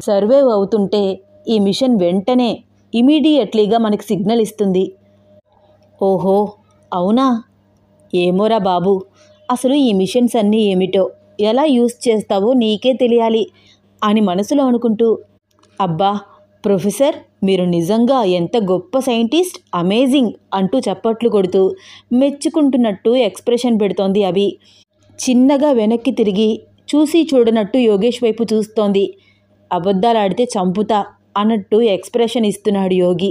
Survive అవుతుంటే ఈ machine వెంటనే ఇమీడియట్లీగా మనకి సిగ్నల్ ఇస్తుంది. ఓహో, అవునా? ఏమోరా బాబు, అసలు ఈ మిషన్స్ అన్నీ ఏమిటో, ఎలా యూజ్ చేస్తావో నీకే తెలియాలి అని మనసులో అనుకుంటూ, అబ్బా ప్రొఫెసర్, మీరు నిజంగా ఎంత గొప్ప సైంటిస్ట్, అమేజింగ్ అంటూ చప్పట్లు కొడుతూ మెచ్చుకుంటున్నట్టు ఎక్స్ప్రెషన్ పెడుతోంది అభి. చిన్నగా వెనక్కి తిరిగి చూసి చూడనట్టు యోగేష్ వైపు చూస్తోంది. అబద్ధాలాడితే చంపుతా అన్నట్టు ఎక్స్ప్రెషన్ ఇస్తున్నాడు యోగి.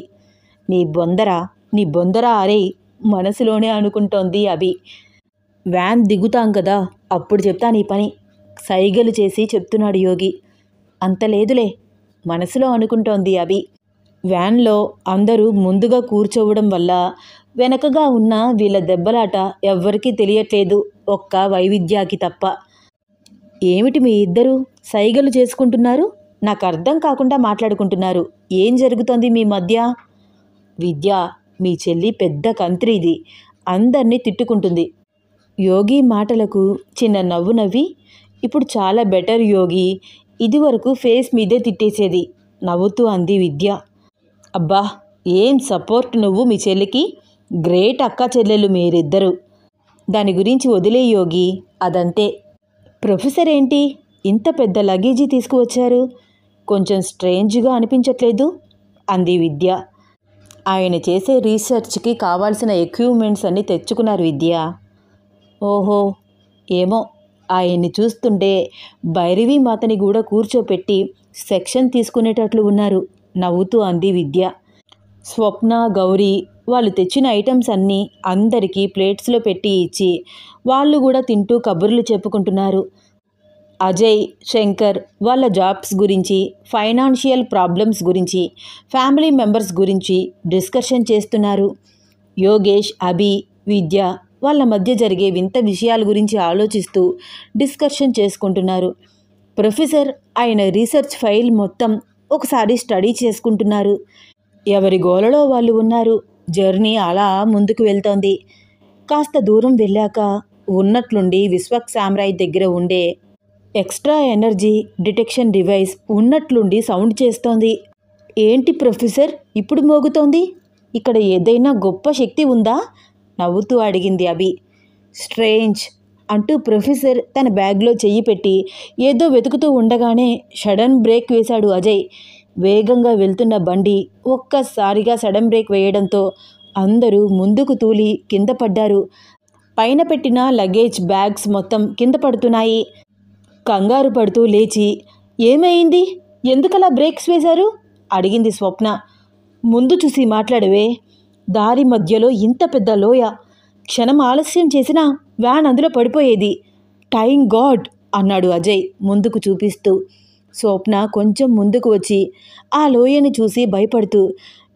నీ బొందరా అరే మనసులోనే అనుకుంటోంది అభి. వ్యాన్ దిగుతాం కదా, అప్పుడు చెప్తా నీ పని, సైగలు చేసి చెప్తున్నాడు యోగి. అంత లేదులే మనసులో అనుకుంటోంది అభి. వ్యాన్లో అందరూ ముందుగా కూర్చోవడం వల్ల వెనకగా ఉన్న వీళ్ళ దెబ్బలాట ఎవ్వరికీ తెలియట్లేదు, ఒక్క వైవిధ్యాకి తప్ప. ఏమిటి మీ ఇద్దరు సైగలు చేసుకుంటున్నారు? నాకు అర్థం కాకుండా మాట్లాడుకుంటున్నారు. ఏం జరుగుతోంది మీ మధ్య? విద్య, మీ చెల్లి పెద్ద కంత్రిది, అందరినీ తిట్టుకుంటుంది. యోగి మాటలకు చిన్న నవ్వు నవ్వి, ఇప్పుడు చాలా బెటర్ యోగి, ఇదివరకు ఫేస్ మీదే తిట్టేసేది నవ్వుతూ అంది విద్య. అబ్బా, ఏం సపోర్ట్ నువ్వు మీ చెల్లికి, గ్రేట్ అక్క చెల్లెలు మీరిద్దరు. దాని గురించి వదిలే యోగి, అదంతే. ప్రొఫెసర్ ఏంటి ఇంత పెద్ద లగేజీ తీసుకువచ్చారు? కొంచెం స్ట్రేంజ్గా అనిపించట్లేదు అంది విద్య. ఆయన చేసే రీసెర్చ్కి కావాల్సిన ఎక్విప్మెంట్స్ అన్నీ తెచ్చుకున్నారు విద్య. ఓహో, ఏమో, ఆయన్ని చూస్తుంటే భైరవీ మాతని కూడా కూర్చోపెట్టి సెక్షన్ తీసుకునేటట్లు ఉన్నారు నవ్వుతూ అంది విద్య. స్వప్న, గౌరీ వాళ్ళు తెచ్చిన ఐటమ్స్ అన్నీ అందరికీ ప్లేట్స్లో పెట్టి ఇచ్చి వాళ్ళు కూడా తింటూ కబుర్లు చెప్పుకుంటున్నారు. అజయ్, శంకర్ వాళ్ళ జాబ్స్ గురించి, ఫైనాన్షియల్ ప్రాబ్లమ్స్ గురించి, ఫ్యామిలీ మెంబర్స్ గురించి డిస్కషన్ చేస్తున్నారు. యోగేష్, అభి, విద్య వాళ్ళ మధ్య జరిగే వింత విషయాల గురించి ఆలోచిస్తూ డిస్కషన్ చేసుకుంటున్నారు. ప్రొఫెసర్ ఆయన రీసెర్చ్ ఫైల్ మొత్తం ఒకసారి స్టడీ చేసుకుంటున్నారు. ఎవరి గోలలో వాళ్ళు ఉన్నారు. జర్నీ అలా ముందుకు వెళ్తోంది. కాస్త దూరం వెళ్ళాక ఉన్నట్లుండి విశ్వక్ సామ్రాయ్ దగ్గర ఉండే ఎక్స్ట్రా ఎనర్జీ డిటెక్షన్ డివైస్ ఉన్నట్లుండి సౌండ్ చేస్తోంది. ఏంటి ప్రొఫెసర్ ఇప్పుడు మోగుతోంది? ఇక్కడ ఏదైనా గొప్ప శక్తి ఉందా? నవ్వుతూ అడిగింది అభి. స్ట్రేంజ్ అంటూ ప్రొఫెసర్ తన బ్యాగ్లో చెయ్యి పెట్టి ఏదో వెతుకుతూ ఉండగానే సడన్ బ్రేక్ వేశాడు అజయ్. వేగంగా వెళ్తున్న బండి ఒక్కసారిగా సడన్ బ్రేక్ వేయడంతో అందరూ ముందుకు తూలి కింద పడ్డారు. పైన పెట్టిన లగేజ్ బ్యాగ్స్ మొత్తం కింద పడుతున్నాయి. కంగారు పడుతూ లేచి, ఏమైంది, ఎందుకలా బ్రేక్స్ వేశారు అడిగింది స్వప్న. ముందు చూసి మాట్లాడవే, దారి మధ్యలో ఇంత పెద్ద లోయ, క్షణం ఆలస్యం చేసినా వ్యాన్ అందులో పడిపోయేది. థ్యాంక్ గాడ్ అన్నాడు అజయ్ ముందుకు చూపిస్తూ. స్వప్న కొంచెం ముందుకు వచ్చి ఆ లోయని చూసి భయపడుతూ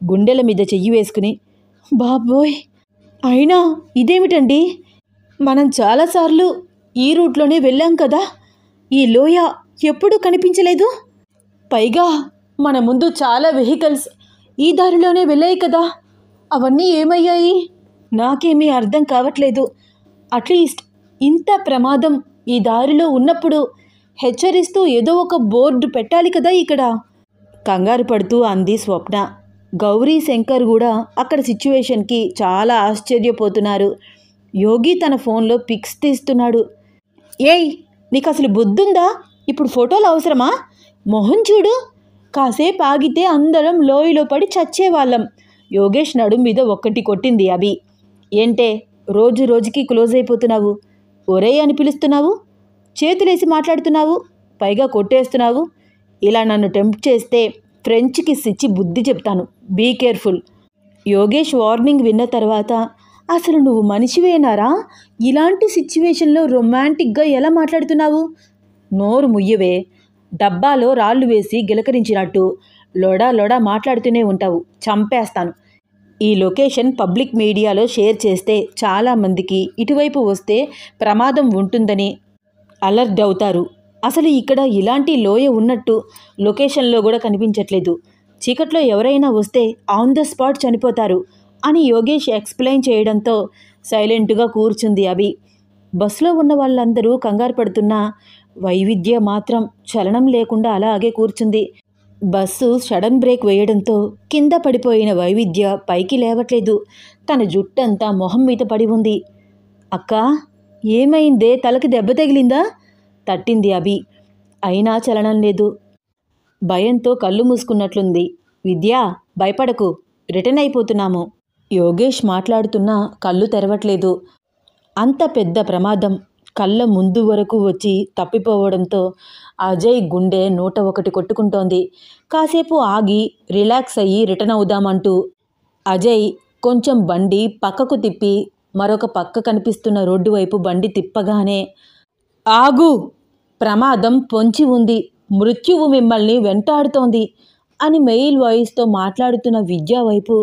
గుండెల మీద చెయ్యి వేసుకుని, బాబోయ్, అయినా ఇదేమిటండి, మనం చాలాసార్లు ఈ రూట్లోనే వెళ్ళాం కదా, ఈ లోయ ఎప్పుడూ కనిపించలేదు. పైగా మన ముందు చాలా వెహికల్స్ ఈ దారిలోనే వెళ్ళాయి కదా, అవన్నీ ఏమయ్యాయి? నాకేమీ అర్థం కావట్లేదు. అట్లీస్ట్ ఇంత ప్రమాదం ఈ దారిలో ఉన్నప్పుడు హెచ్చరిస్తూ ఏదో ఒక బోర్డు పెట్టాలి కదా ఇక్కడ. కంగారు పడుతూ అంది స్వప్న. గౌరీ, శంకర్ కూడా అక్కడ సిచ్యువేషన్కి చాలా ఆశ్చర్యపోతున్నారు. యోగి తన ఫోన్లో పిక్స్ తీస్తున్నాడు. ఏయ్, నీకు అసలు బుద్ధుందా? ఇప్పుడు ఫోటోలు అవసరమా? మొహం చూడు, కాసేపు ఆగితే అందరం లోయలో పడి చచ్చేవాళ్ళం. యోగేష్ నడుం మీద ఒక్కటి కొట్టింది అభి. ఏంటే రోజు రోజుకి క్లోజ్ అయిపోతున్నావు? ఒరే అని పిలుస్తున్నావు, చేతులేసి మాట్లాడుతున్నావు, పైగా కొట్టేస్తున్నావు. ఇలా నన్ను టెంప్ట్ చేస్తే ఫ్రెంచ్ కిస్ ఇచ్చి బుద్ధి చెప్తాను, బీ కేర్ఫుల్. యోగేష్ వార్నింగ్ విన్న తర్వాత, అసలు నువ్వు మనిషివేనారా? ఇలాంటి సిచ్యువేషన్లో రొమాంటిక్గా ఎలా మాట్లాడుతున్నావు? నోరు ముయ్యవే, డబ్బాలో రాళ్ళు వేసి గిలకరించినట్టు లొడా లొడా మాట్లాడుతూనే ఉంటావు, చంపేస్తాను. ఈ లొకేషన్ పబ్లిక్ మీడియాలో షేర్ చేస్తే చాలామందికి ఇటువైపు వస్తే ప్రమాదం ఉంటుందని అలర్ట్ అవుతారు. అసలు ఇక్కడ ఇలాంటి లోయ ఉన్నట్టు లొకేషన్లో కూడా కనిపించట్లేదు. చీకట్లో ఎవరైనా వస్తే ఆన్ ద స్పాట్ చనిపోతారు అని యోగేష్ ఎక్స్ప్లెయిన్ చేయడంతో సైలెంట్గా కూర్చుంది అభి. బస్సులో ఉన్న వాళ్ళందరూ కంగారు పడుతున్నా వైవిధ్య మాత్రం చలనం లేకుండా అలాగే కూర్చుంది. బస్సు సడన్ బ్రేక్ వేయడంతో కింద పడిపోయిన వైవిధ్య పైకి లేవట్లేదు. తన జుట్టంతా మొహం మీద పడి ఉంది. అక్కా, ఏమైందే? తలకి దెబ్బ తగిలిందా? తట్టింది అభి. అయినా చలనం లేదు. భయంతో కళ్ళు మూసుకున్నట్లుంది. విద్యా, భయపడకు, రిటర్న్ అయిపోతున్నాము. యోగేష్ మాట్లాడుతున్నా కళ్ళు తెరవట్లేదు. అంత పెద్ద ప్రమాదం కళ్ళ ముందు వరకు వచ్చి తప్పిపోవడంతో అజయ్ గుండె 101 కొట్టుకుంటోంది. కాసేపు ఆగి రిలాక్స్ అయ్యి రిటర్న్ అవుదామంటూ అజయ్ కొంచెం బండి పక్కకు తిప్పి మరొక పక్క కనిపిస్తున్న రోడ్డు వైపు బండి తిప్పగానే, ఆగు, ప్రమాదం పొంచి ఉంది, మృత్యువు మిమ్మల్ని వెంటాడుతోంది అని మెయిల్ వాయిస్తో మాట్లాడుతున్న విద్యా వైపు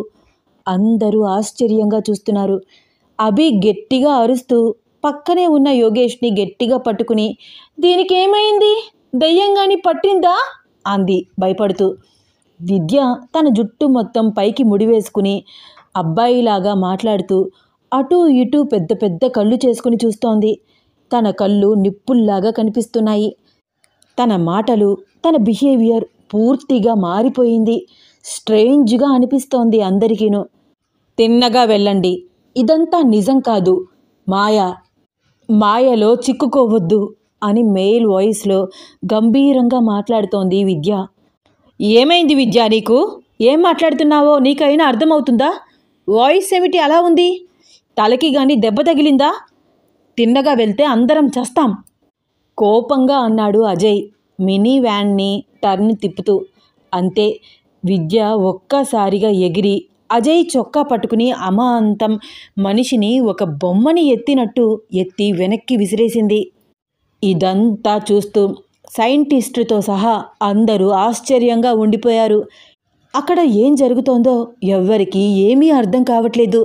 అందరూ ఆశ్చర్యంగా చూస్తున్నారు. అభి గట్టిగా అరుస్తూ పక్కనే ఉన్న యోగేష్ని గట్టిగా పట్టుకుని, దీనికేమైంది? దయ్యంగాని పట్టిందా? అంది భయపడుతూ. విద్య తన జుట్టు మొత్తం పైకి ముడివేసుకుని అబ్బాయిలాగా మాట్లాడుతూ అటూ ఇటూ పెద్ద పెద్ద కళ్ళు చేసుకుని చూస్తోంది. తన కళ్ళు నిప్పుల్లాగా కనిపిస్తున్నాయి. తన మాటలు, తన బిహేవియర్ పూర్తిగా మారిపోయింది. స్ట్రేంజ్గా అనిపిస్తోంది అందరికీను. తిన్నగా వెళ్ళండి, ఇదంతా నిజం కాదు, మాయలో చిక్కుకోవద్దు అని మెయిల్ వాయిస్లో గంభీరంగా మాట్లాడుతోంది విద్య. ఏమైంది విద్య, నీకు? ఏం మాట్లాడుతున్నావో నీకైనా అర్థమవుతుందా? వాయిస్ ఏమిటి అలా ఉంది? తలకి గాని దెబ్బ తగిలిందా? తిన్నగా వెళ్తే అందరం చస్తాం, కోపంగా అన్నాడు అజయ్ మినీ వ్యాన్ని టర్న్ తిప్పుతూ. అంతే, విద్య ఒక్కసారిగా ఎగిరి అజయ్ చొక్కా పట్టుకుని అమాంతం మనిషిని ఒక బొమ్మని ఎత్తినట్టు ఎత్తి వెనక్కి విసిరేసింది. ఇదంతా చూస్తూ సైంటిస్టుతో సహా అందరూ ఆశ్చర్యంగా ఉండిపోయారు. అక్కడ ఏం జరుగుతోందో ఎవ్వరికీ ఏమీ అర్థం కావట్లేదు.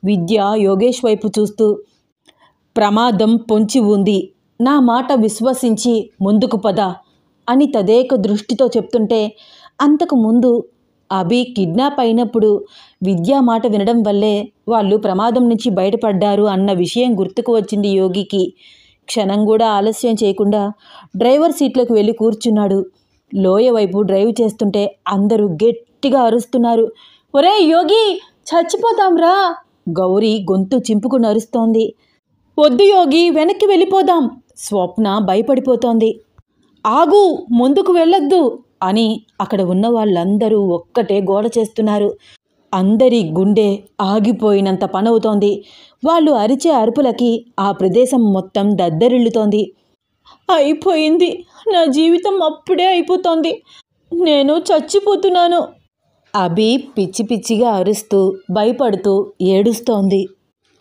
విద్య యోగేష్ వైపు చూస్తూ, ప్రమాదం పొంచి ఉంది, నా మాట విశ్వసించి ముందుకు పద అని తదేక దృష్టితో చెప్తుంటే, అంతకు ముందు అభి కిడ్నాప్ అయినప్పుడు విద్యా మాట వినడం వల్లే వాళ్ళు ప్రమాదం నుంచి బయటపడ్డారు అన్న విషయం గుర్తుకు వచ్చింది యోగికి. క్షణం కూడా ఆలస్యం చేయకుండా డ్రైవర్ సీట్లోకి వెళ్ళి కూర్చున్నాడు. లోయ వైపు డ్రైవ్ చేస్తుంటే అందరూ గట్టిగా అరుస్తున్నారు. ఒరే యోగి, చచ్చిపోతాంరా! గౌరీ గొంతు చింపుకుని అరుస్తోంది. వద్దు యోగి, వెనక్కి వెళ్ళిపోదాం. స్వప్న భయపడిపోతోంది. ఆగు, ముందుకు వెళ్ళొద్దు అని అక్కడ ఉన్న వాళ్ళందరూ ఒక్కటే గోడ చేస్తున్నారు. అందరి గుండె ఆగిపోయినంత పనవుతోంది. వాళ్ళు అరిచే అరుపులకి ఆ ప్రదేశం మొత్తం దద్దరిల్లుతోంది. అయిపోయింది, నా జీవితం అప్పుడే అయిపోతోంది, నేను చచ్చిపోతున్నాను. అభి పిచ్చి పిచ్చిగా అరుస్తూ భయపడుతూ ఏడుస్తోంది.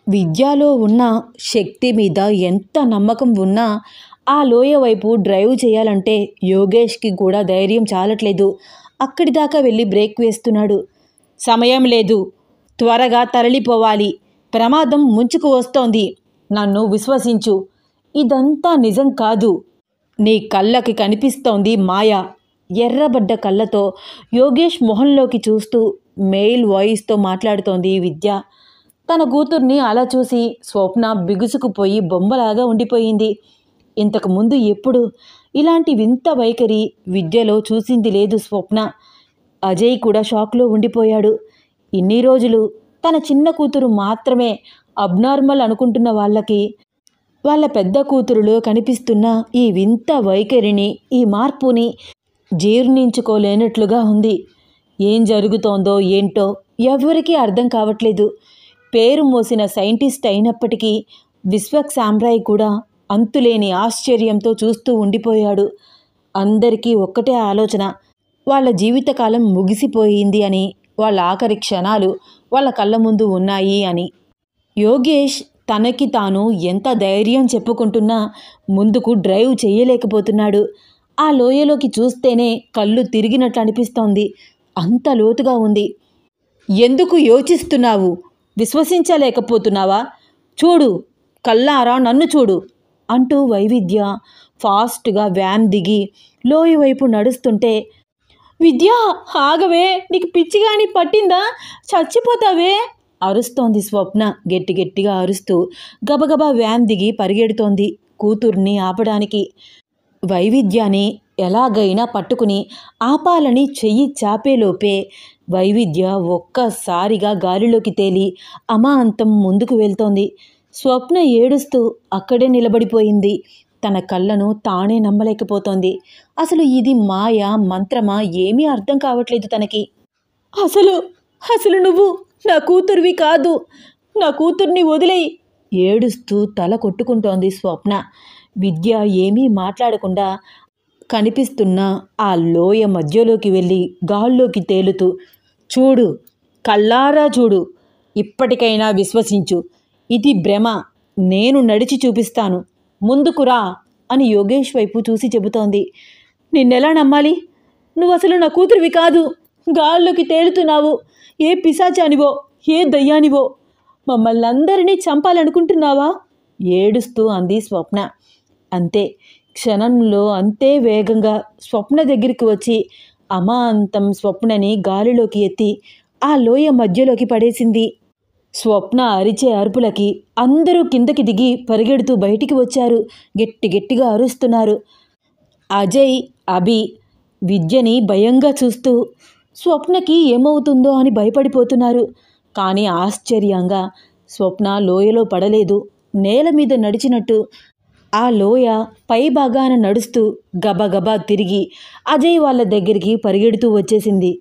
విద్యలో ఉన్న శక్తి మీద ఎంత నమ్మకం ఉన్నా ఆ లోయ వైపు డ్రైవ్ చేయాలంటే యోగేష్కి కూడా ధైర్యం చాలట్లేదు. అక్కడి దాకా వెళ్ళి బ్రేక్ వేస్తున్నాడు. సమయం లేదు, త్వరగా తరలిపోవాలి, ప్రమాదం ముంచుకు వస్తోంది, నన్ను విశ్వసించు, ఇదంతా నిజం కాదు, నీ కళ్ళకి కనిపిస్తోంది మాయ. ఎర్రబడ్డ కళ్ళతో యోగేష్ మొహంలోకి చూస్తూ మెయిల్ వాయిస్తో మాట్లాడుతోంది విద్య. తన కూతుర్ని అలా చూసి స్వప్న బిగుసుకుపోయి బొమ్మలాగా ఉండిపోయింది. ఇంతకుముందు ఎప్పుడు ఇలాంటి వింత వైఖరి విద్యలో చూసింది లేదు స్వప్న. అజయ్ కూడా షాక్లో ఉండిపోయాడు. ఇన్ని రోజులు తన చిన్న కూతురు మాత్రమే అబ్నార్మల్ అనుకుంటున్న వాళ్ళకి వాళ్ళ పెద్ద కూతురులో కనిపిస్తున్న ఈ వింత వైఖరిని, ఈ మార్పుని జీర్ణించుకోలేనట్లుగా ఉంది. ఏం జరుగుతోందో ఏంటో ఎవరికీ అర్థం కావట్లేదు. పేరు మోసిన సైంటిస్ట్ అయినప్పటికీ విశ్వక్ సామ్రాయ్ కూడా అంతులేని ఆశ్చర్యంతో చూస్తూ ఉండిపోయాడు. అందరికీ ఒక్కటే ఆలోచన, వాళ్ళ జీవితకాలం ముగిసిపోయింది అని, వాళ్ళ ఆఖరి క్షణాలు వాళ్ళ కళ్ళ ముందు ఉన్నాయి అని. యోగేష్ తనకి తాను ఎంత ధైర్యం చెప్పుకుంటున్నా ముందుకు డ్రైవ్ చేయలేకపోతున్నాడు. ఆ లోయలోకి చూస్తేనే కళ్ళు తిరిగినట్లు అనిపిస్తోంది. అంత లోతుగా ఉంది. ఎందుకు యోచిస్తున్నావు? విశ్వసించలేకపోతున్నావా? చూడు, కళ్ళారా నన్ను చూడు అంటూ వైవిధ్య ఫాస్ట్గా వ్యాన్ దిగి లోయ వైపు నడుస్తుంటే, విద్య ఆగవే, నీకు పిచ్చిగాని పట్టిందా? చచ్చిపోతావే అరుస్తోంది స్వప్న. గట్టిగా అరుస్తూ గబగబా వ్యాన్ దిగి పరిగెడుతోంది కూతుర్ని ఆపడానికి. వైవిధ్యాన్ని ఎలాగైనా పట్టుకుని ఆపాలని చెయ్యి చాపేలోపే వైవిధ్య ఒక్కసారిగా గాలిలోకి తేలి అమాంతం ముందుకు వెళ్తోంది. స్వప్న ఏడుస్తూ అక్కడే నిలబడిపోయింది. తన కళ్ళను తానే నమ్మలేకపోతోంది. అసలు ఇది మాయా మంత్రమా ఏమీ అర్థం కావట్లేదు తనకి. అసలు అసలు నువ్వు నా కూతురివి కాదు, నా కూతుర్ని వదిలేయి. ఏడుస్తూ తల కొట్టుకుంటోంది స్వప్న. విద్య ఏమీ మాట్లాడకుండా కనిపిస్తున్న ఆ లోయ మధ్యలోకి వెళ్ళి గాల్లోకి తేలుతూ, చూడు, కళ్ళారా చూడు, ఇప్పటికైనా విశ్వసించు, ఇది భ్రమ, నేను నడిచి చూపిస్తాను, ముందుకురా అని యోగేష్ వైపు చూసి చెబుతోంది. నిన్నెలా నమ్మాలి? నువ్వు అసలు నా కూతురివి కాదు, గాల్లోకి తేలుతున్నావు. ఏ పిశాచానివో, ఏ దయ్యానివో, మమ్మల్ని అందరినీ చంపాలనుకుంటున్నావా? ఏడుస్తూ అంది స్వప్న. అంతే, క్షణంలో అంతే వేగంగా స్వప్న దగ్గరికి వచ్చి అమాంతం స్వప్నని గాలిలోకి ఎత్తి ఆ లోయ మధ్యలోకి పడేసింది. స్వప్న అరిచే అరుపులకి అందరూ కిందకి దిగి పరిగెడుతూ బయటికి వచ్చారు. గట్టి గట్టిగా అరుస్తున్నారు. అజయ్, అభి విద్యని భయంగా చూస్తూ స్వప్నకి ఏమవుతుందో అని భయపడిపోతున్నారు. కానీ ఆశ్చర్యంగా స్వప్న లోయలో పడలేదు. నేల మీద నడిచినట్టు ఆ లోయ పై భాగాన నడుస్తూ గబగబా తిరిగి అజయ్ వాళ్ళ దగ్గరికి పరిగెడుతూ వచ్చేసింది.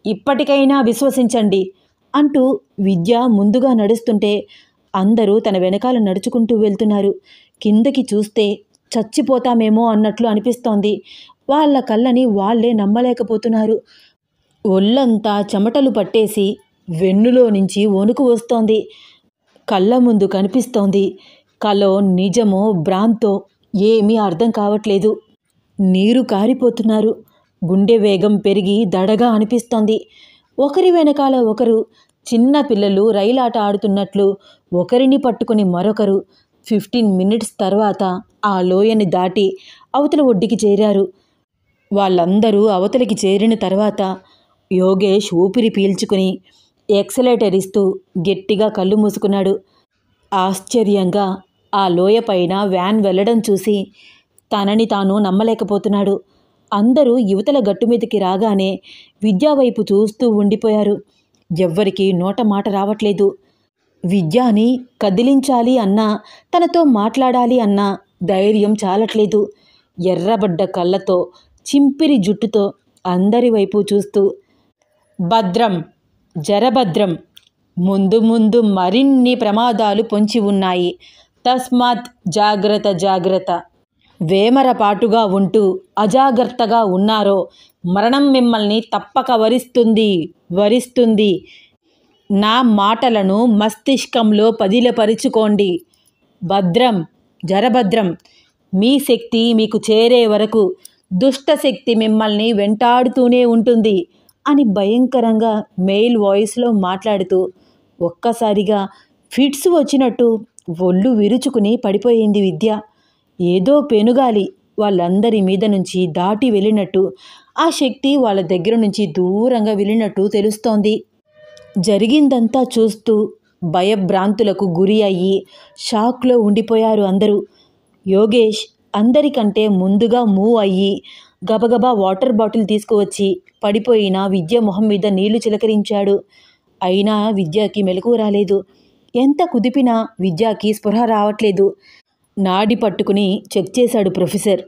ఇప్పటికైనా విశ్వసించండి అంటూ విద్య ముందుగా నడుస్తుంటే అందరూ తన వెనకాల నడుచుకుంటూ వెళ్తున్నారు. కిందకి చూస్తే చచ్చిపోతామేమో అన్నట్లు అనిపిస్తోంది. వాళ్ళ కళ్ళని వాళ్లే నమ్మలేకపోతున్నారు. ఒళ్ళంతా చెమటలు పట్టేసి వెన్నులో నుంచి వణుకు వస్తోంది. కళ్ళ ముందు కనిపిస్తోంది. కలో నిజమో భ్రాంతో ఏమీ అర్థం కావట్లేదు. నీరు కారిపోతున్నారు. గుండె వేగం పెరిగి దడగా అనిపిస్తోంది. ఒకరి వెనకాల ఒకరు చిన్న పిల్లలు రైలాట ఆడుతున్నట్లు ఒకరిని పట్టుకుని మరొకరు 15 మినిట్స్ తర్వాత ఆ లోయని దాటి అవతల ఒడ్డుకి చేరారు. వాళ్ళందరూ అవతలికి చేరిన తర్వాత యోగేష్ ఊపిరి పీల్చుకుని ఎక్సలేటర్ ఇస్తూ గట్టిగా కళ్ళు మూసుకున్నాడు. ఆశ్చర్యంగా ఆ లోయ పైన వ్యాన్ వెళ్ళడం చూసి తనని తాను నమ్మలేకపోతున్నాడు. అందరూ యువతల గట్టు మీదకి రాగానే విద్యావైపు చూస్తూ ఉండిపోయారు. ఎవ్వరికీ నోట మాట రావట్లేదు. విద్యాని కదిలించాలి అన్నా, తనతో మాట్లాడాలి అన్నా ధైర్యం చాలట్లేదు. ఎర్రబడ్డ కళ్ళతో, చింపిరి జుట్టుతో అందరి వైపు చూస్తూ, భద్రం, జరభద్రం, ముందు ముందు మరిన్ని ప్రమాదాలు పొంచి ఉన్నాయి, తస్మాత్ జాగ్రత్త జాగ్రత్త, వేమరపాటుగా ఉంటూ అజాగ్రత్తగా ఉన్నారో మరణం మిమ్మల్ని తప్పక వరిస్తుంది వరిస్తుంది. నా మాటలను మస్తిష్కంలో పదిలపరుచుకోండి. భద్రం, జరభద్రం, మీ శక్తి మీకు చేరే వరకు దుష్టశక్తి మిమ్మల్ని వెంటాడుతూనే ఉంటుంది అని భయంకరంగా మెయిల్ వాయిస్లో మాట్లాడుతూ ఒక్కసారిగా ఫిట్స్ వచ్చినట్టు ఒళ్ళు విరుచుకుని పడిపోయింది విద్య. ఏదో పెనుగాలి వాళ్ళందరి మీద నుంచి దాటి వెళ్ళినట్టు, ఆ శక్తి వాళ్ళ దగ్గర నుంచి దూరంగా వెళ్ళినట్టు తెలుస్తోంది. జరిగిందంతా చూస్తూ భయభ్రాంతులకు గురి అయ్యి షాక్లో ఉండిపోయారు అందరూ. యోగేష్ అందరికంటే ముందుగా మూవ్ అయ్యి గబగబా వాటర్ బాటిల్ తీసుకువచ్చి పడిపోయిన విద్య మొహం మీద నీళ్లు చిలకరించాడు. అయినా విద్యకి మెలకువ రాలేదు. ఎంత కుదిపినా విద్యకి స్పృహ రావట్లేదు. నాడి పట్టుకుని చెక్ చేశాడు ప్రొఫెసర్.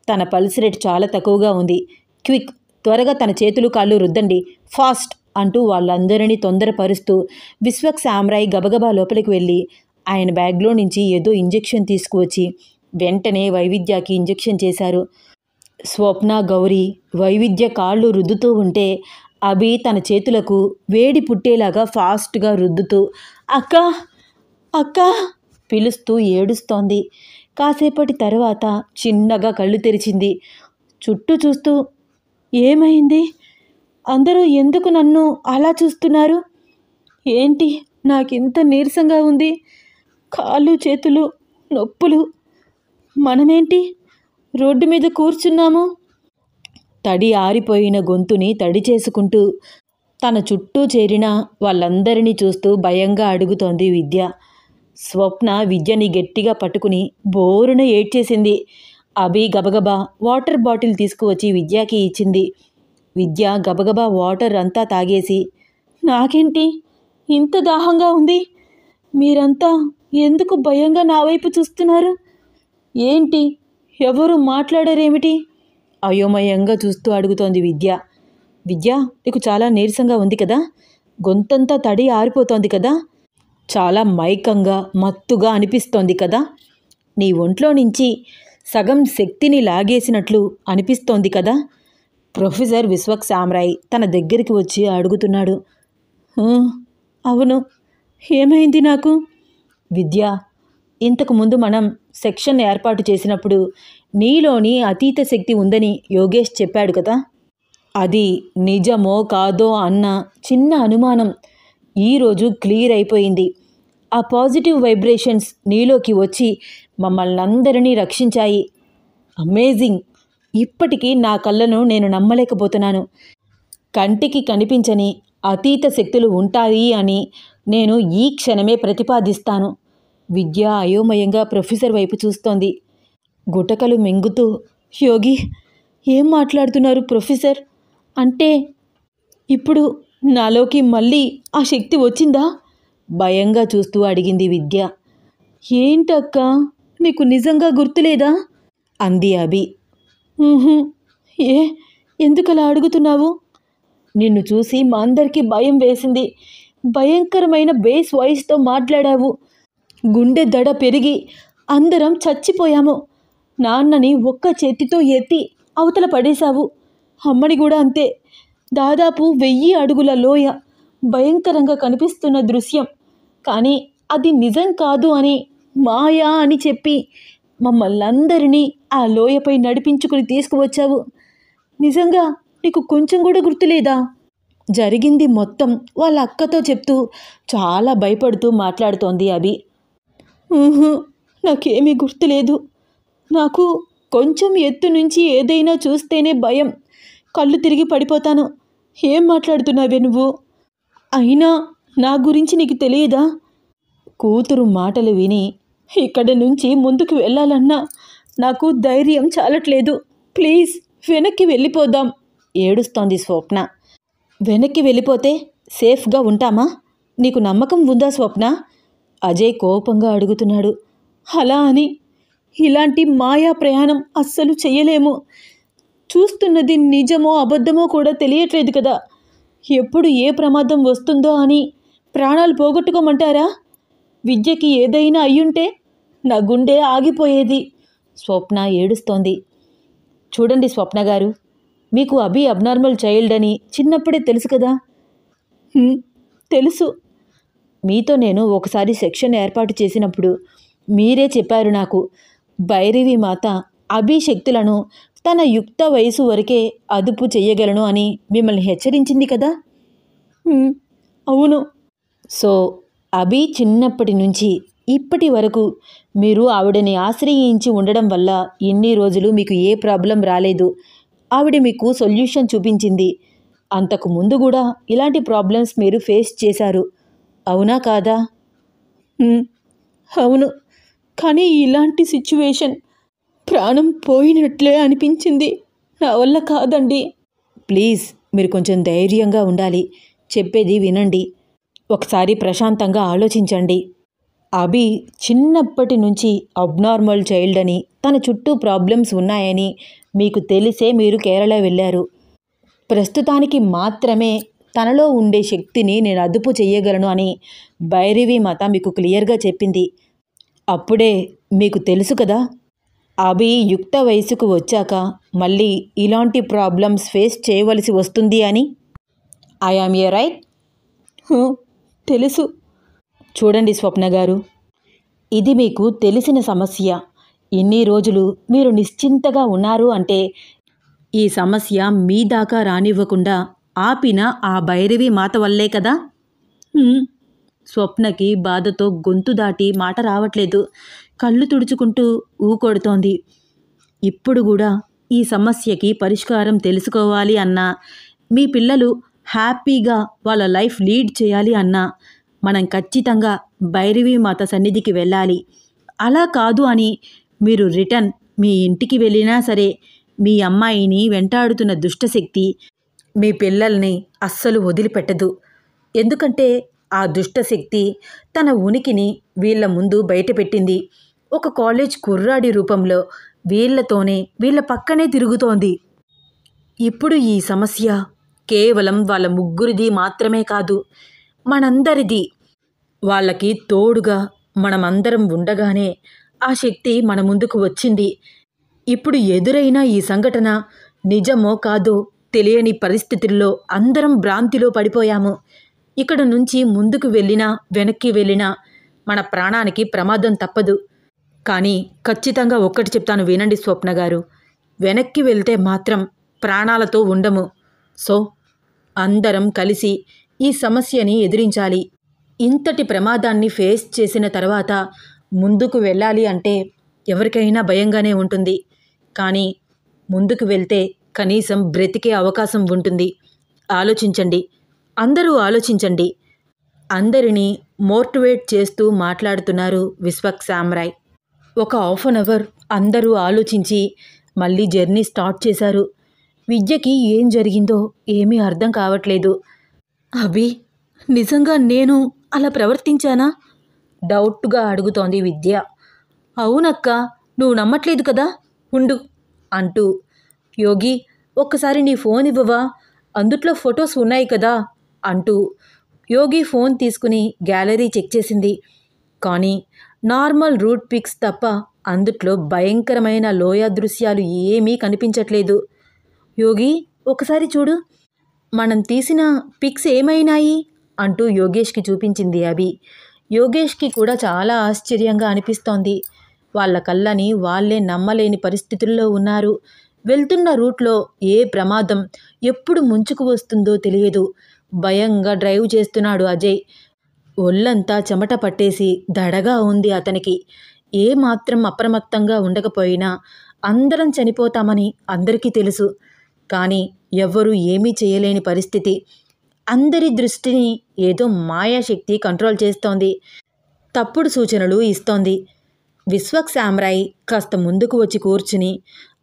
తన పల్స్ రేట్ చాలా తక్కువగా ఉంది. క్విక్, త్వరగా తన చేతులు కాళ్ళు రుద్దండి, ఫాస్ట్ అంటూ వాళ్ళందరినీ తొందరపరుస్తూ విశ్వక్ సామ్రాయ్ గబగబా లోపలికి వెళ్ళి ఆయన బ్యాగ్లో నుంచి ఏదో ఇంజెక్షన్ తీసుకువచ్చి వెంటనే వైవిధ్యకి ఇంజెక్షన్ చేశారు. స్వప్న, గౌరీ వైవిధ్య కాళ్ళు రుద్దుతూ ఉంటే అభి తన చేతులకు వేడి పుట్టేలాగా ఫాస్ట్గా రుద్దుతూ అక్క అక్క పిలుస్తూ ఏడుస్తోంది. కాసేపటి తర్వాత చిన్నగా కళ్ళు తెరిచింది. చుట్టూ చూస్తూ, ఏమైంది? అందరూ ఎందుకు నన్ను అలా చూస్తున్నారు? ఏంటి నాకింత నీరసంగా ఉంది? కాళ్ళు చేతులు నొప్పులు. మనమేంటి రోడ్డు మీద కూర్చున్నాము? తడి ఆరిపోయిన గొంతుని తడి చేసుకుంటూ తన చుట్టూ చేరిన వాళ్ళందరినీ చూస్తూ భయంగా అడుగుతోంది విద్య. స్వప్న విద్యని గట్టిగా పట్టుకుని బోరున ఏడ్చేసింది. అభి గబగబా వాటర్ బాటిల్ తీసుకువచ్చి విద్యాకి ఇచ్చింది. విద్య గబగబా వాటర్ అంతా తాగేసి, నాకేంటి ఇంత దాహంగా ఉంది? మీరంతా ఎందుకు భయంగా నా వైపు చూస్తున్నారు? ఏంటి ఎవరు మాట్లాడరేమిటి? అయోమయంగా చూస్తూ అడుగుతోంది విద్య. విద్య, నీకు చాలా నీరసంగా ఉంది కదా? గొంతంతా తడి ఆరిపోతోంది కదా? చాలా మైకంగా మత్తుగా అనిపిస్తోంది కదా? నీ ఒంట్లో నుంచి సగం శక్తిని లాగేసినట్లు అనిపిస్తోంది కదా? ప్రొఫెసర్ విశ్వక్ సామ్రాయ్ తన దగ్గరికి వచ్చి అడుగుతున్నాడు. అవును, ఏమైంది నాకు? విద్య, ఇంతకుముందు మనం సెక్షన్ ఏర్పాటు చేసినప్పుడు నీలోని అతీత శక్తి ఉందని యోగేష్ చెప్పాడు కదా? అది నిజమో కాదో అన్న చిన్న అనుమానం ఈరోజు క్లియర్ అయిపోయింది. ఆ పాజిటివ్ వైబ్రేషన్స్ నీలోకి వచ్చి మమ్మల్ని అందరినీ రక్షించాయి. అమేజింగ్! ఇప్పటికీ నా కళ్ళను నేను నమ్మలేకపోతున్నాను. కంటికి కనిపించని అతీత శక్తులు ఉంటాయి అని నేను ఈ క్షణమే ప్రతిపాదిస్తాను. విద్య అయోమయంగా ప్రొఫెసర్ వైపు చూస్తోంది. గుటకలు మింగుతూ, యోగి, ఏం మాట్లాడుతున్నారు ప్రొఫెసర్? అంటే ఇప్పుడు నాలోకి మళ్ళీ ఆ శక్తి వచ్చిందా? భయంగా చూస్తూ అడిగింది విద్య. ఏంటక్క, నీకు నిజంగా గుర్తులేదా? అంది అభి. ఏ, ఎందుకలా అడుగుతున్నావు? నిన్ను చూసి మా అందరికీ భయం వేసింది. భయంకరమైన బేస్ వాయిస్తో మాట్లాడావు. గుండె దడ పెరిగి అందరం చచ్చిపోయాము. నాన్నని ఒక్క చేతితో ఎత్తి అవతల పడేశావు. అమ్మని కూడా అంతే. దాదాపు 1000 అడుగుల లోయ, భయంకరంగా కనిపిస్తున్న దృశ్యం. కానీ అది నిజం కాదు అని, మాయా అని చెప్పి మమ్మల్ని అందరినీ ఆ లోయపై నడిపించుకుని తీసుకువచ్చావు. నిజంగా నీకు కొంచెం కూడా గుర్తులేదా? జరిగింది మొత్తం వాళ్ళ అక్కతో చెప్తూ చాలా భయపడుతూ మాట్లాడుతోంది అభి. నాకేమీ గుర్తులేదు. నాకు కొంచెం ఎత్తు నుంచి ఏదైనా చూస్తేనే భయం. కళ్ళు తిరిగి పడిపోతాను. ఏం మాట్లాడుతున్నావే నువ్వు? అయినా నా గురించి నీకు తెలియదా? కూతురు మాటలు విని ఇక్కడి నుంచి ముందుకు వెళ్ళాలన్నా నాకు ధైర్యం చాలట్లేదు. ప్లీజ్ వెనక్కి వెళ్ళిపోదాం, ఏడుస్తోంది స్వప్న. వెనక్కి వెళ్ళిపోతే సేఫ్గా ఉంటామా? నీకు నమ్మకం ఉందా స్వప్న? అజయ్ కోపంగా అడుగుతున్నాడు. అలా అని ఇలాంటి మాయా ప్రయాణం అస్సలు చెయ్యలేము. చూస్తున్నది నిజమో అబద్ధమో కూడా తెలియట్లేదు కదా. ఎప్పుడు ఏ ప్రమాదం వస్తుందో అని ప్రాణాలు పోగొట్టుకోమంటారా? విద్యకి ఏదైనా అయ్యుంటే నా గుండె ఆగిపోయేది. స్వప్న ఏడుస్తోంది. చూడండి స్వప్న గారు, మీకు అభి అబ్నార్మల్ చైల్డ్ అని చిన్నప్పుడే తెలుసు కదా? తెలుసు. మీతో నేను ఒకసారి సెక్షన్ ఏర్పాటు చేసినప్పుడు మీరే చెప్పారు నాకు, భైరవి మాత అభి శక్తులను తన యుక్త వయసు వరకే అదుపు చెయ్యగలను అని మిమ్మల్ని హెచ్చరించింది కదా? అవును. సో అభి చిన్నప్పటి నుంచి ఇప్పటి వరకు మీరు ఆవిడని ఆశ్రయించి ఉండడం వల్ల ఇన్ని రోజులు మీకు ఏ ప్రాబ్లం రాలేదు. ఆవిడ మీకు సొల్యూషన్ చూపించింది. అంతకు ముందు కూడా ఇలాంటి ప్రాబ్లమ్స్ మీరు ఫేస్ చేశారు, అవునా కాదా? అవును. కానీ ఇలాంటి సిచ్యువేషన్ ప్రాణం పోయినట్లే అనిపించింది. నా వల్ల కాదండి. ప్లీజ్ మీరు కొంచెం ధైర్యంగా ఉండాలి. చెప్పేది వినండి. ఒకసారి ప్రశాంతంగా ఆలోచించండి. అభి చిన్నప్పటి నుంచి అబ్నార్మల్ చైల్డ్ అని, తన చుట్టూ ప్రాబ్లమ్స్ ఉన్నాయని మీకు తెలిసే మీరు కేరళ వెళ్ళారు. ప్రస్తుతానికి మాత్రమే తనలో ఉండే శక్తిని నేను అదుపు చెయ్యగలను అని భైరవి మాత మీకు క్లియర్గా చెప్పింది. అప్పుడే మీకు తెలుసు కదా, అభి యుక్త వయసుకు వచ్చాక మళ్ళీ ఇలాంటి ప్రాబ్లమ్స్ ఫేస్ చేయవలసి వస్తుంది అని. I am a right? తెలుసు. చూడండి స్వప్న గారు, ఇది మీకు తెలిసిన సమస్య. ఇన్ని రోజులు మీరు నిశ్చింతగా ఉన్నారు అంటే ఈ సమస్య మీ దాకా రానివ్వకుండా ఆపిన ఆ భైరవి మాత వల్లే కదా? స్వప్నకి బాధతో గొంతు దాటి మాట రావట్లేదు. కళ్ళు తుడుచుకుంటూ ఊకొడుతోంది. ఇప్పుడు కూడా ఈ సమస్యకి పరిష్కారం తెలుసుకోవాలి అన్నా, మీ పిల్లలు హ్యాపీగా వాళ్ళ లైఫ్ లీడ్ చేయాలి అన్నా మనం ఖచ్చితంగా భైరవి మాత సన్నిధికి వెళ్ళాలి. అలా కాదు అని మీరు రిటర్న్ మీ ఇంటికి వెళ్ళినా సరే మీ అమ్మాయిని వెంటాడుతున్న దుష్టశక్తి మీ పిల్లల్ని అస్సలు వదిలిపెట్టదు. ఎందుకంటే ఆ దుష్టశక్తి తన ఉనికిని వీళ్ళ ముందు బయటపెట్టింది. ఒక కాలేజ్ కుర్రాడి రూపంలో వీళ్ళ పక్కనే తిరుగుతోంది. ఇప్పుడు ఈ సమస్య కేవలం వాళ్ళ ముగ్గురిది మాత్రమే కాదు, మనందరిది. వాళ్ళకి తోడుగా మనమందరం ఉండగానే ఆ శక్తి మన ముందుకు వచ్చింది. ఇప్పుడు ఎదురైన ఈ సంఘటన నిజమో కాదో తెలియని పరిస్థితుల్లో అందరం భ్రాంతిలో పడిపోయాము. ఇక్కడ నుంచి ముందుకు వెళ్ళినా వెనక్కి వెళ్ళినా మన ప్రాణానికి ప్రమాదం తప్పదు. కానీ ఖచ్చితంగా ఒక్కటి చెప్తాను వినండి స్వప్న గారు, వెనక్కి వెళ్తే మాత్రం ప్రాణాలతో ఉండము. సో అందరం కలిసి ఈ సమస్యని ఎదిరించాలి. ఇంతటి ప్రమాదాన్ని ఫేస్ చేసిన తర్వాత ముందుకు వెళ్ళాలి అంటే ఎవరికైనా భయంగానే ఉంటుంది. కానీ ముందుకు వెళ్తే కనీసం బ్రతికే అవకాశం ఉంటుంది. ఆలోచించండి, అందరూ ఆలోచించండి. అందరినీ మోటివేట్ చేస్తూ మాట్లాడుతున్నారు విశ్వక్ సామ్రాయ్. ఒక హాఫ్ అన్ అవర్ అందరూ ఆలోచించి మళ్ళీ జర్నీ స్టార్ట్ చేశారు. విద్యకి ఏం జరిగిందో ఏమీ అర్థం కావట్లేదు. అభి, నిజంగా నేను అలా ప్రవర్తించానా? డౌట్గా అడుగుతోంది విద్య. అవునక్క, నువ్వు నమ్మట్లేదు కదా, ఉండు అంటూ, యోగి ఒక్కసారి నీ ఫోన్ ఇవ్వవా, అందుట్లో ఫొటోస్ ఉన్నాయి కదా అంటూ యోగి ఫోన్ తీసుకుని గ్యాలరీ చెక్ చేసింది. కానీ నార్మల్ రూట్ పిక్స్ తప్ప అందుట్లో భయంకరమైన లోయ దృశ్యాలు ఏమీ కనిపించట్లేదు. యోగి ఒకసారి చూడు, మనం తీసిన పిక్స్ ఏమైనాయి అంటూ యోగేష్కి చూపించింది అభి. యోగేష్కి కూడా చాలా ఆశ్చర్యంగా అనిపిస్తోంది. వాళ్ళ కళ్ళని వాళ్ళే నమ్మలేని పరిస్థితుల్లో ఉన్నారు. వెళ్తున్న రూట్లో ఏ ప్రమాదం ఎప్పుడు ముంచుకు వస్తుందో తెలియదు. భయంగా డ్రైవ్ చేస్తున్నాడు అజయ్. ఒళ్ళంతా చెమట పట్టేసి దడగా ఉంది అతనికి. ఏమాత్రం అప్రమత్తంగా ఉండకపోయినా అందరం చనిపోతామని అందరికీ తెలుసు. కానీ ఎవ్వరూ ఏమీ చేయలేని పరిస్థితి. అందరి దృష్టిని ఏదో మాయాశక్తి కంట్రోల్ చేస్తోంది, తప్పుడు సూచనలు ఇస్తోంది. విశ్వక్ సామ్రాయ్ కాస్త ముందుకు వచ్చి కూర్చుని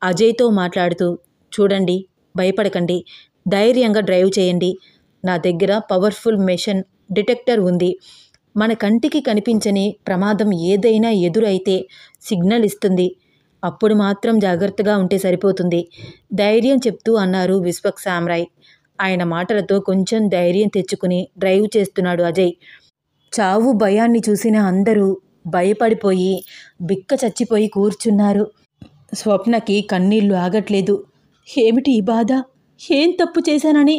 అజయ్తో మాట్లాడుతూ, చూడండి, భయపడకండి, ధైర్యంగా డ్రైవ్ చేయండి. నా దగ్గర పవర్ఫుల్ మెషిన్ డిటెక్టర్ ఉంది. మన కంటికి కనిపించని ప్రమాదం ఏదైనా ఎదురైతే సిగ్నల్ ఇస్తుంది. అప్పుడు మాత్రం జాగ్రత్తగా ఉంటే సరిపోతుంది, ధైర్యం చెప్తూ అన్నారు విశ్వక్ సామ్రాయ్. ఆయన మాటలతో కొంచెం ధైర్యం తెచ్చుకుని డ్రైవ్ చేస్తున్నాడు అజయ్. చావు భయాన్ని చూసిన అందరూ భయపడిపోయి బిక్క చచ్చిపోయి కూర్చున్నారు. స్వప్నకి కన్నీళ్లు ఆగట్లేదు. ఏమిటి ఈ బాధ? ఏం తప్పు చేశానని?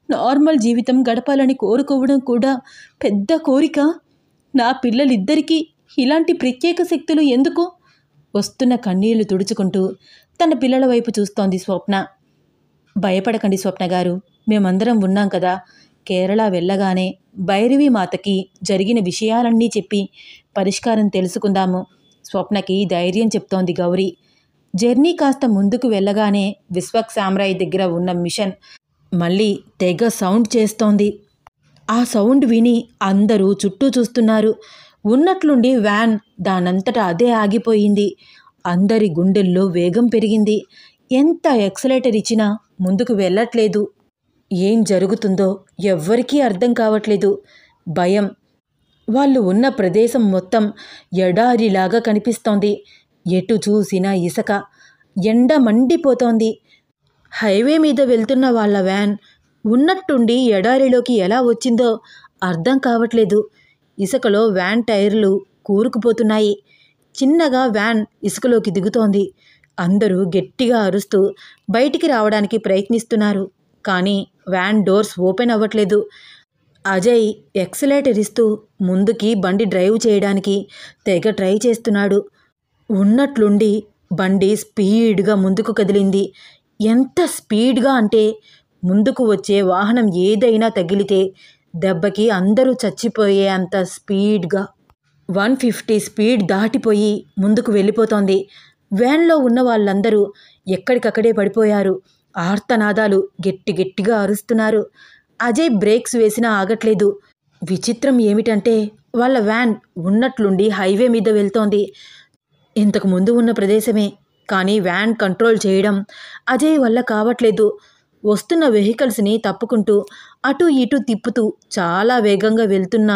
నార్మల్ జీవితం గడపాలని కోరుకోవడం కూడా పెద్ద కోరిక. నా పిల్లలిద్దరికీ ఇలాంటి ప్రత్యేక శక్తులు ఎందుకు? వస్తున్న కన్నీళ్లు తుడుచుకుంటూ తన పిల్లల వైపు చూస్తోంది స్వప్న. భయపడకండి స్వప్న గారు, మేమందరం ఉన్నాం కదా. కేరళ వెళ్ళగానే భైరవి మాతకి జరిగిన విషయాలన్నీ చెప్పి పరిష్కారం తెలుసుకుందాము. స్వప్నకి ధైర్యం చెప్తోంది గౌరీ. జర్నీ కాస్త ముందుకు వెళ్ళగానే విశ్వక్ సామ్రాయ్ దగ్గర ఉన్న మిషన్ మళ్ళీ తెగ సౌండ్ చేస్తోంది. ఆ సౌండ్ విని అందరూ చుట్టూ చూస్తున్నారు. ఉన్నట్లుండి వ్యాన్ దానంతటా అదే ఆగిపోయింది. అందరి గుండెల్లో వేగం పెరిగింది. ఎంత ఎక్సలేటర్ ఇచ్చినా ముందుకు వెళ్ళట్లేదు. ఏం జరుగుతుందో ఎవ్వరికీ అర్థం కావట్లేదు. భయం. వాళ్ళు ఉన్న ప్రదేశం మొత్తం ఎడారిలాగా కనిపిస్తోంది. ఎటు చూసినా ఇసుక, ఎండ మండిపోతోంది. హైవే మీద వెళ్తున్న వాళ్ళ వ్యాన్ ఉన్నట్టుండి ఎడారిలోకి ఎలా వచ్చిందో అర్థం కావట్లేదు. ఇసుకలో వ్యాన్ టైర్లు కూరుకుపోతున్నాయి. చిన్నగా వ్యాన్ ఇసుకలోకి దిగుతోంది. అందరూ గట్టిగా అరుస్తూ బయటికి రావడానికి ప్రయత్నిస్తున్నారు. కానీ వ్యాన్ డోర్స్ ఓపెన్ అవ్వట్లేదు. అజయ్ ఎక్సలేటర్ ఇస్తూ ముందుకి బండి డ్రైవ్ చేయడానికి తెగ ట్రై చేస్తున్నాడు. ఉన్నట్లుండి బండి స్పీడ్గా ముందుకు కదిలింది. ఎంత స్పీడ్గా అంటే ముందుకు వచ్చే వాహనం ఏదైనా తగిలితే దెబ్బకి అందరూ చచ్చిపోయే అంత స్పీడ్గా 150 స్పీడ్ దాటిపోయి ముందుకు వెళ్ళిపోతోంది. వ్యాన్లో ఉన్న వాళ్ళందరూ ఎక్కడికక్కడే పడిపోయారు. ఆర్తనాదాలు, గట్టిగా అరుస్తున్నారు. అజయ్ బ్రేక్స్ వేసినా ఆగట్లేదు. విచిత్రం ఏమిటంటే వాళ్ళ వ్యాన్ ఉన్నట్లుండి హైవే మీద వెళ్తోంది. ఇంతకు ముందు ఉన్న ప్రదేశమే, కానీ వ్యాన్ కంట్రోల్ చేయడం అజయ్ వల్ల కావట్లేదు. వస్తున్న వెహికల్స్ని తప్పుకుంటూ అటు ఇటు తిప్పుతూ చాలా వేగంగా వెళ్తున్న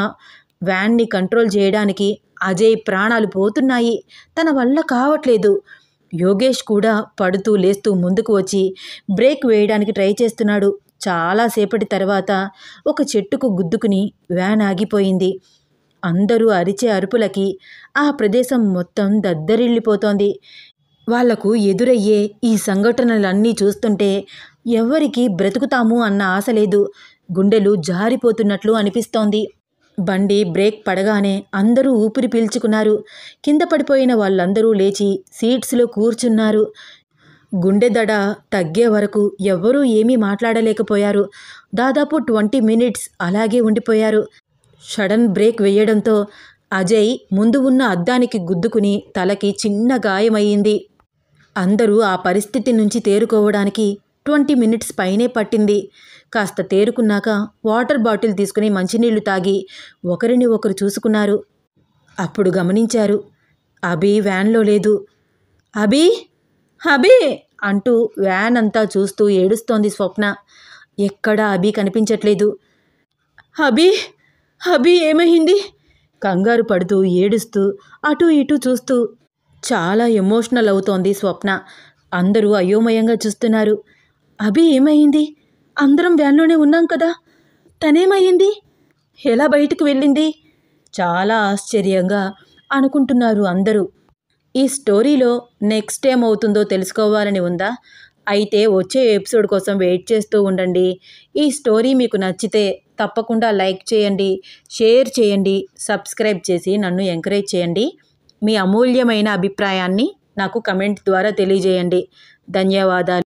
వ్యాన్ని కంట్రోల్ చేయడానికి అజయ్ ప్రాణాలు పోతున్నాయి. తన వల్ల కావట్లేదు. యోగేష్ కూడా పడుతూ లేస్తూ ముందుకు వచ్చి బ్రేక్ వేయడానికి ట్రై చేస్తున్నాడు. చాలాసేపటి తర్వాత ఒక చెట్టుకు గుద్దుకుని వ్యాన్ ఆగిపోయింది. అందరూ అరిచే అరుపులకి ఆ ప్రదేశం మొత్తం దద్దరిల్లిపోతోంది. వాళ్లకు ఎదురయ్యే ఈ సంఘటనలన్నీ చూస్తుంటే ఎవ్వరికీ బ్రతుకుతాము అన్న ఆశ లేదు. గుండెలు జారిపోతున్నట్లు అనిపిస్తోంది. బండి బ్రేక్ పడగానే అందరూ ఊపిరి పీల్చుకున్నారు. కింద పడిపోయిన వాళ్ళందరూ లేచి సీట్స్లో కూర్చున్నారు. గుండె దడ తగ్గే వరకు ఎవ్వరూ ఏమీ మాట్లాడలేకపోయారు. దాదాపు 20 మినిట్స్ అలాగే ఉండిపోయారు. సడన్ బ్రేక్ వేయడంతో అజయ్ ముందు ఉన్న అద్దానికి గుద్దుకుని తలకి చిన్న గాయమయ్యింది. అందరూ ఆ పరిస్థితి నుంచి తేరుకోవడానికి 20 మినిట్స్ పైనే పట్టింది. కాస్త తేరుకున్నాక వాటర్ బాటిల్ తీసుకుని మంచినీళ్లు తాగి ఒకరిని ఒకరు చూసుకున్నారు. అప్పుడు గమనించారు, అభి వ్యాన్లో లేదు. అభి అభి అంటూ వ్యాన్ అంతా చూస్తూ ఏడుస్తోంది స్వప్న. ఎక్కడా అభి కనిపించట్లేదు. అభి అభి ఏమైంది? కంగారు పడుతూ ఏడుస్తూ అటు ఇటు చూస్తూ చాలా ఎమోషనల్ అవుతోంది స్వప్న. అందరూ అయోమయంగా చూస్తున్నారు. అభి ఏమైంది? అందరం వ్యాన్లోనే ఉన్నాం కదా, తనేమయ్యింది? ఎలా బయటకు వెళ్ళింది? చాలా ఆశ్చర్యంగా అనుకుంటున్నారు అందరూ. ఈ స్టోరీలో నెక్స్ట్ ఏమవుతుందో తెలుసుకోవాలని ఉందా? అయితే వచ్చే ఎపిసోడ్ కోసం వెయిట్ చేస్తూ ఉండండి. ఈ స్టోరీ మీకు నచ్చితే తప్పకుండా లైక్ చేయండి, షేర్ చేయండి, సబ్స్క్రైబ్ చేసి నన్ను ఎంకరేజ్ చేయండి. మీ అమూల్యమైన అభిప్రాయాన్ని నాకు కమెంట్ ద్వారా తెలియజేయండి. ధన్యవాదాలు.